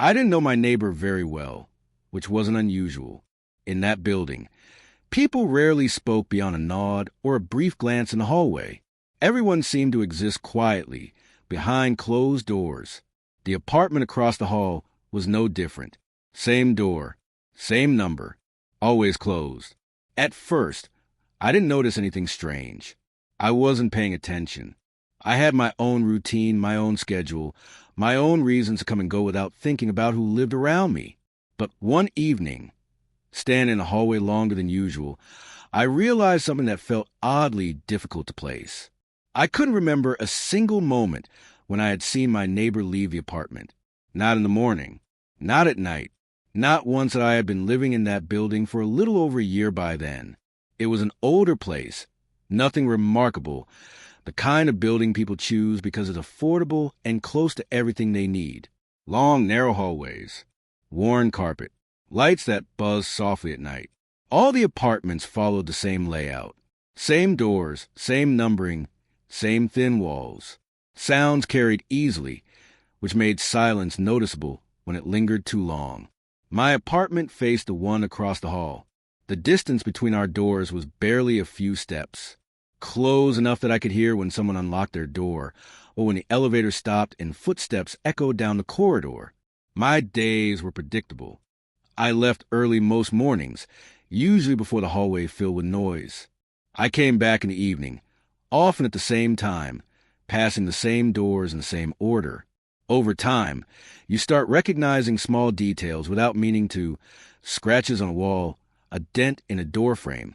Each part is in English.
I didn't know my neighbor very well, which wasn't unusual. In that building, people rarely spoke beyond a nod or a brief glance in the hallway. Everyone seemed to exist quietly, behind closed doors. The apartment across the hall was no different. Same door, same number, always closed. At first, I didn't notice anything strange. I wasn't paying attention. I had my own routine, my own schedule, my own reasons to come and go without thinking about who lived around me. But one evening, standing in the hallway longer than usual, I realized something that felt oddly difficult to place. I couldn't remember a single moment when I had seen my neighbor leave the apartment. Not in the morning, not at night, not once that I had been living in that building for a little over a year by then. It was an older place, nothing remarkable, the kind of building people choose because it's affordable and close to everything they need. Long, narrow hallways, worn carpet, lights that buzz softly at night. All the apartments followed the same layout. Same doors, same numbering, same thin walls. Sounds carried easily, which made silence noticeable when it lingered too long. My apartment faced the one across the hall. The distance between our doors was barely a few steps. Close enough that I could hear when someone unlocked their door, or when the elevator stopped and footsteps echoed down the corridor. My days were predictable. I left early most mornings, usually before the hallway filled with noise. I came back in the evening, often at the same time, passing the same doors in the same order. Over time, you start recognizing small details without meaning to: scratches on a wall, a dent in a door frame,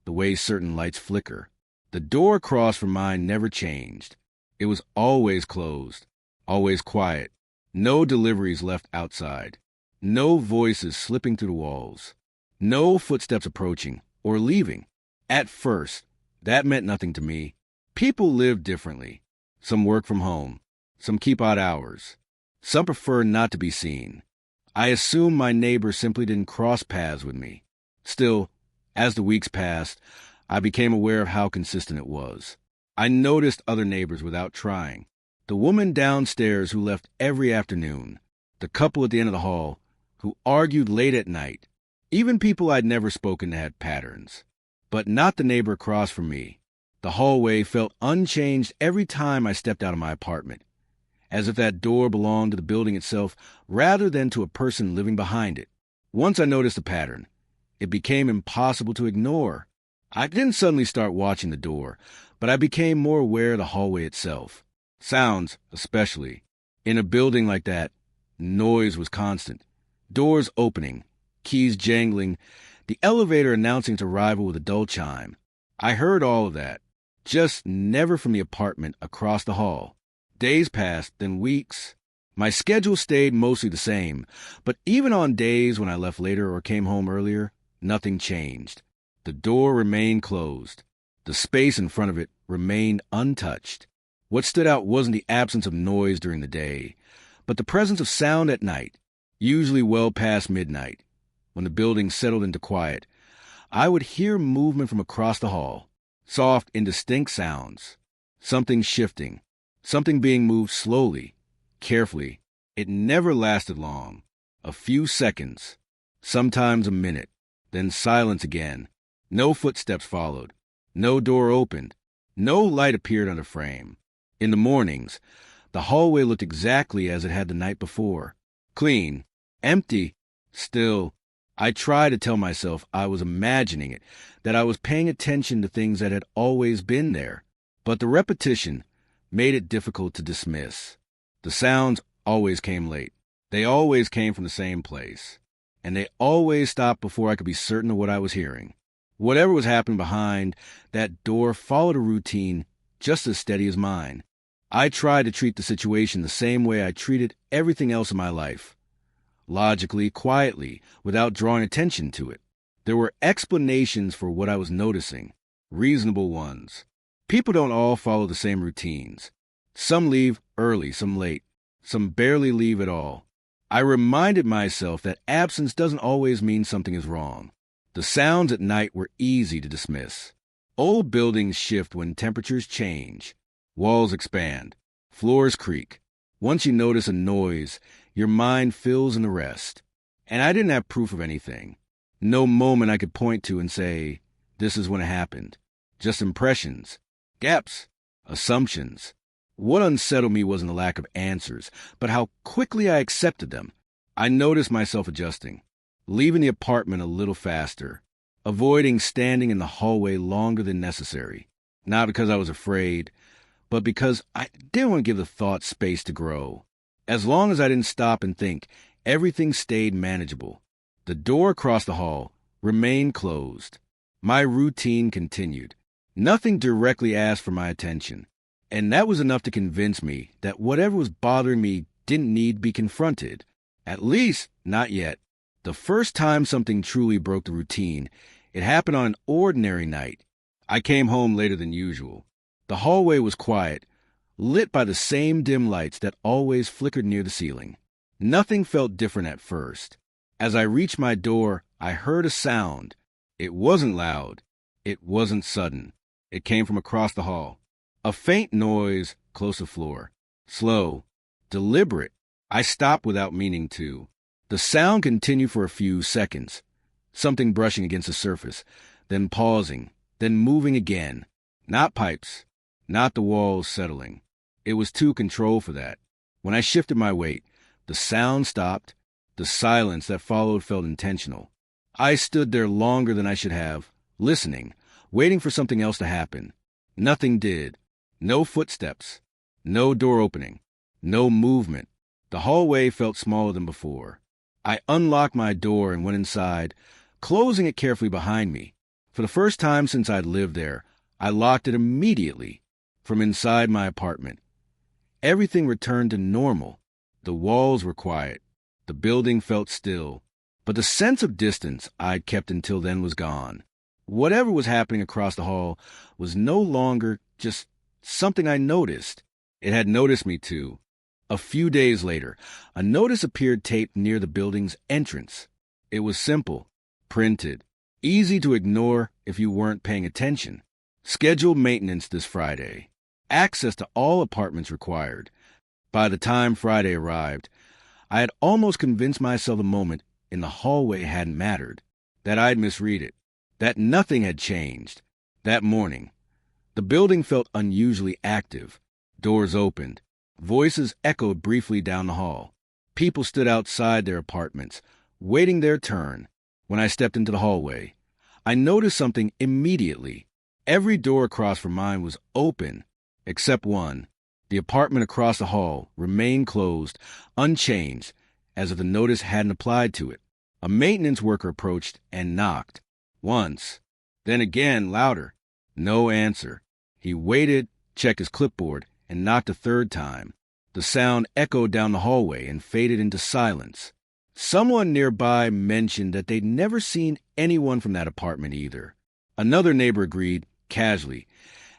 the way certain lights flicker. The door across from mine never changed. It was always closed, always quiet. No deliveries left outside. No voices slipping through the walls. No footsteps approaching or leaving. At first, that meant nothing to me. People live differently. Some work from home. Some keep odd hours. Some prefer not to be seen. I assumed my neighbor simply didn't cross paths with me. Still, as the weeks passed, I became aware of how consistent it was. I noticed other neighbors without trying. The woman downstairs who left every afternoon. The couple at the end of the hall who argued late at night. Even people I'd never spoken to had patterns. But not the neighbor across from me. The hallway felt unchanged every time I stepped out of my apartment, as if that door belonged to the building itself rather than to a person living behind it. Once I noticed a pattern, it became impossible to ignore. I didn't suddenly start watching the door, but I became more aware of the hallway itself. Sounds, especially. In a building like that, noise was constant. Doors opening, keys jangling, the elevator announcing its arrival with a dull chime. I heard all of that, just never from the apartment across the hall. Days passed, then weeks. My schedule stayed mostly the same, but even on days when I left later or came home earlier, nothing changed. The door remained closed. The space in front of it remained untouched. What stood out wasn't the absence of noise during the day, but the presence of sound at night, usually well past midnight. When the building settled into quiet, I would hear movement from across the hall, soft, indistinct sounds, something shifting, something being moved slowly, carefully. It never lasted long. A few seconds, sometimes a minute, then silence again. No footsteps followed. No door opened. No light appeared on the frame. In the mornings, the hallway looked exactly as it had the night before. Clean, empty, still. I tried to tell myself I was imagining it, that I was paying attention to things that had always been there. But the repetition made it difficult to dismiss. The sounds always came late. They always came from the same place. And they always stopped before I could be certain of what I was hearing. Whatever was happening behind that door followed a routine just as steady as mine. I tried to treat the situation the same way I treated everything else in my life. Logically, quietly, without drawing attention to it. There were explanations for what I was noticing, reasonable ones. People don't all follow the same routines. Some leave early, some late, some barely leave at all. I reminded myself that absence doesn't always mean something is wrong. The sounds at night were easy to dismiss. Old buildings shift when temperatures change. Walls expand. Floors creak. Once you notice a noise, your mind fills in the rest. And I didn't have proof of anything. No moment I could point to and say, this is when it happened. Just impressions, gaps, assumptions. What unsettled me wasn't the lack of answers, but how quickly I accepted them. I noticed myself adjusting, leaving the apartment a little faster, avoiding standing in the hallway longer than necessary. Not because I was afraid, but because I didn't want to give the thoughts space to grow. As long as I didn't stop and think, everything stayed manageable. The door across the hall remained closed. My routine continued. Nothing directly asked for my attention, and that was enough to convince me that whatever was bothering me didn't need to be confronted. At least, not yet. The first time something truly broke the routine, it happened on an ordinary night. I came home later than usual. The hallway was quiet, lit by the same dim lights that always flickered near the ceiling. Nothing felt different at first. As I reached my door, I heard a sound. It wasn't loud. It wasn't sudden. It came from across the hall. A faint noise close to the floor. Slow, deliberate. I stopped without meaning to. The sound continued for a few seconds. Something brushing against the surface, then pausing, then moving again. Not pipes, not the walls settling. It was too controlled for that. When I shifted my weight, the sound stopped. The silence that followed felt intentional. I stood there longer than I should have, listening, waiting for something else to happen. Nothing did. No footsteps. No door opening. No movement. The hallway felt smaller than before. I unlocked my door and went inside, closing it carefully behind me. For the first time since I'd lived there, I locked it immediately. From inside my apartment, everything returned to normal. The walls were quiet. The building felt still. But the sense of distance I'd kept until then was gone. Whatever was happening across the hall was no longer just something I noticed. It had noticed me too. A few days later, a notice appeared taped near the building's entrance. It was simple, printed, easy to ignore if you weren't paying attention. Scheduled maintenance this Friday. Access to all apartments required. By the time Friday arrived, I had almost convinced myself the moment in the hallway hadn't mattered, that I'd misread it, that nothing had changed. That morning, the building felt unusually active. Doors opened. Voices echoed briefly down the hall. People stood outside their apartments, waiting their turn. When I stepped into the hallway, I noticed something immediately. Every door across from mine was open, except one. The apartment across the hall remained closed, unchanged, as if the notice hadn't applied to it. A maintenance worker approached and knocked. Once, then again, louder. No answer. He waited, checked his clipboard, and knocked a third time. The sound echoed down the hallway and faded into silence. Someone nearby mentioned that they'd never seen anyone from that apartment either. Another neighbor agreed, casually,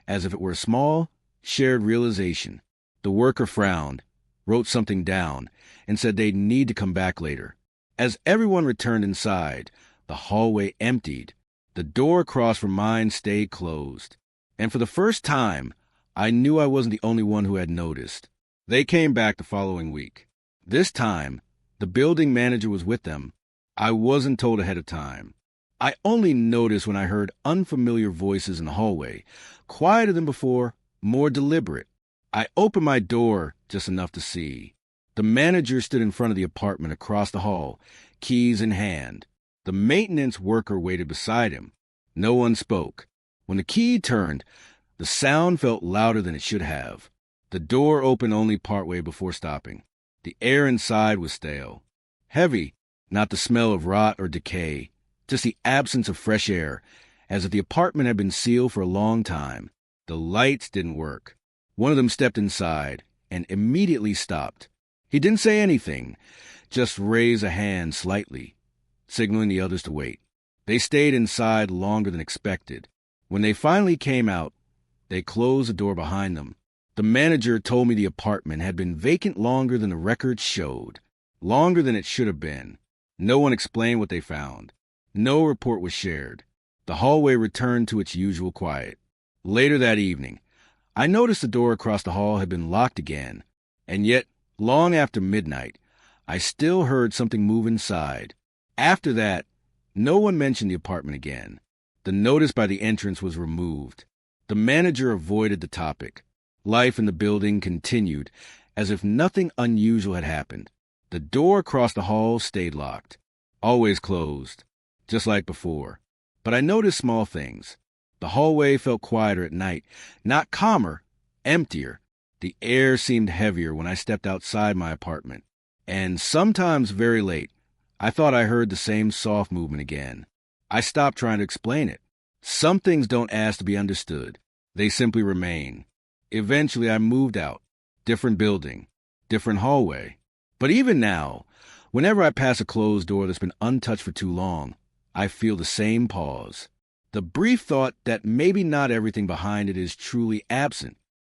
as if it were a small, shared realization. The worker frowned, wrote something down, and said they'd need to come back later. As everyone returned inside, the hallway emptied. The door across from mine stayed closed. And for the first time, I knew I wasn't the only one who had noticed. They came back the following week. This time, the building manager was with them. I wasn't told ahead of time. I only noticed when I heard unfamiliar voices in the hallway, quieter than before, more deliberate. I opened my door just enough to see. The manager stood in front of the apartment across the hall, keys in hand. The maintenance worker waited beside him. No one spoke. When the key turned, the sound felt louder than it should have. The door opened only partway before stopping. The air inside was stale. Heavy, not the smell of rot or decay, just the absence of fresh air, as if the apartment had been sealed for a long time. The lights didn't work. One of them stepped inside and immediately stopped. He didn't say anything, just raised a hand slightly, signaling the others to wait. They stayed inside longer than expected. When they finally came out, they closed the door behind them. The manager told me the apartment had been vacant longer than the records showed, longer than it should have been. No one explained what they found. No report was shared. The hallway returned to its usual quiet. Later that evening, I noticed the door across the hall had been locked again, and yet, long after midnight, I still heard something move inside. After that, no one mentioned the apartment again. The notice by the entrance was removed. The manager avoided the topic. Life in the building continued, as if nothing unusual had happened. The door across the hall stayed locked, always closed, just like before. But I noticed small things. The hallway felt quieter at night, not calmer, emptier. The air seemed heavier when I stepped outside my apartment. And sometimes very late, I thought I heard the same soft movement again. I stopped trying to explain it. Some things don't ask to be understood. They simply remain. Eventually, I moved out. Different building, different hallway. But even now, whenever I pass a closed door that's been untouched for too long, I feel the same pause. The brief thought that maybe not everything behind it is truly absent.